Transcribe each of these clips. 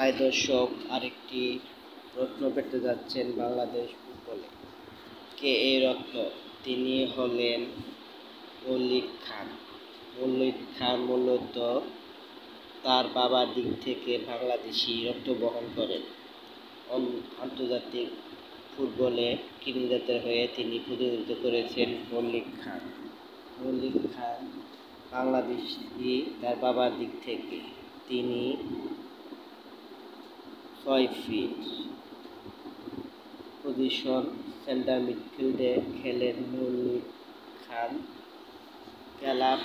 High দর্শক, আরেকটি রত্ন পেতে যাচ্ছেন বাংলাদেশ ফুটবলে। কে এই রত্ন? তিনি হলেন মল্লিক খান। মল্লিক খান মূলত তার বাবার দিক থেকে বাংলাদেশি রক্ত বহন করেন। আন্তর্জাতিক ফুটবলে কিংবদন্তির হয়ে তিনি প্রতিনিধিত্ব করেছেন মল্লিক খান। মল্লিক খান বাংলাদেশি তার বাবার দিক থেকে। তিনি 6 ফিট, পজিশন সেন্টার মিডফিল্ডে খেলেন Mallik Khan. Club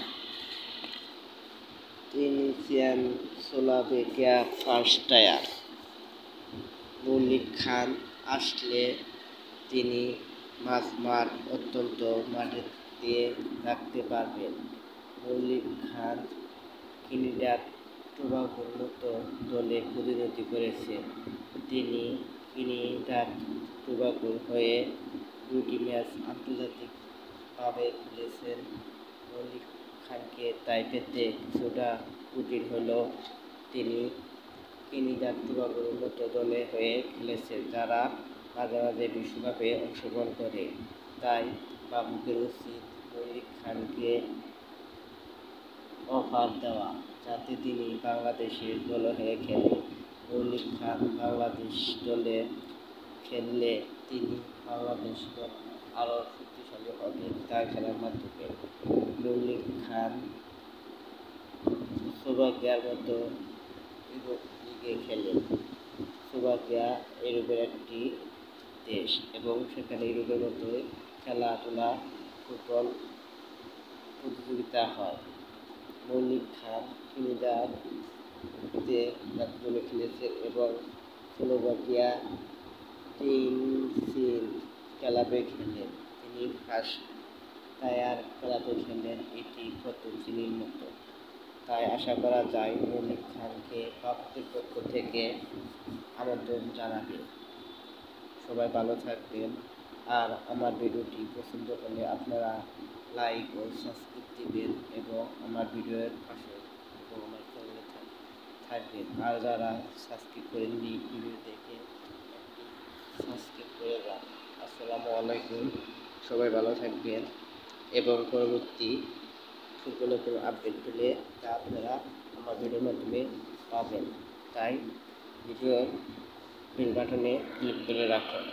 Tunisian Slovakia first tier. Mallik Khan আসলে তিনি মাঠ অত্যন্ত মাঠে দিয়ে রাখতে পারবেন। মল্লিক খান ত্রিনিদাদ টোবাগোর মতো দলে প্রতিনিধিত্ব করেছেন। তিনি ত্রিনিদাদ টোবাগোর হয়ে 2টি ম্যাচ আন্তর্জাতিকভাবে খেলেছেন। মল্লিক খানকে তাই পেতে কিছুটা কঠিন হলেও তিনি ত্রিনিদাদ টোবাগোর মতো দলে হয়ে খেলেছেন, যারা মাঝে মাঝে বিশ্বকাপে অংশগ্রহণ করে। তাই ভাবুকের উচিত মল্লিক খানকে অফার দেওয়া, যাতে তিনি বাংলাদেশের দলে হয়ে খেলেন। মল্লিক খান বাংলাদেশ দলে খেললে তিনি বাংলাদেশ দল আরও শক্তিশালী হবে তার খেলার মাধ্যমে। মল্লিক খান স্লোভাকিয়ার মতো ইউরোপ লিগে খেলেন। স্লোভাকিয়া ইউরোপের একটি দেশ এবং সেখানে ইউরোপের মতো খেলাধুলা ফুটবল প্রতিযোগিতা হয়। মল্লিক খান ত্রিনিদাদ দলে খেলেছেন এবং স্লোভাকিয়া টিনসিন ক্লাবে খেলেন। তিনি ফার্স্ট টায়ার ক্লাবে খেলেন, এটি প্রথম শ্রেণীর মতো। তাই আশা করা যায় মল্লিক খানকে ভারতের পক্ষ থেকে আমন্ত্রণ জানাবে। সবাই ভালো থাকবেন। আর আমার ভিডিওটি পছন্দ হলে আপনারা লাইক ও সাবস্ক্রাইব দিবেন এবং আমার ভিডিওর পাশে এবং আমার চ্যানেলে থাকবেন। আর যারা সাবস্ক্রাইব করেননি, ভিডিও দেখে সাবস্ক্রাইব করে যান। আসসালামু আলাইকুম। সবাই ভালো থাকবেন এবং পরবর্তী ফুটবলের কোনো আপডেট পেলে তা আপনারা আমার ভিডিওর মাধ্যমে পাবেন। তাই ভিডিওর বেল বাটনে ক্লিক করে রাখুন।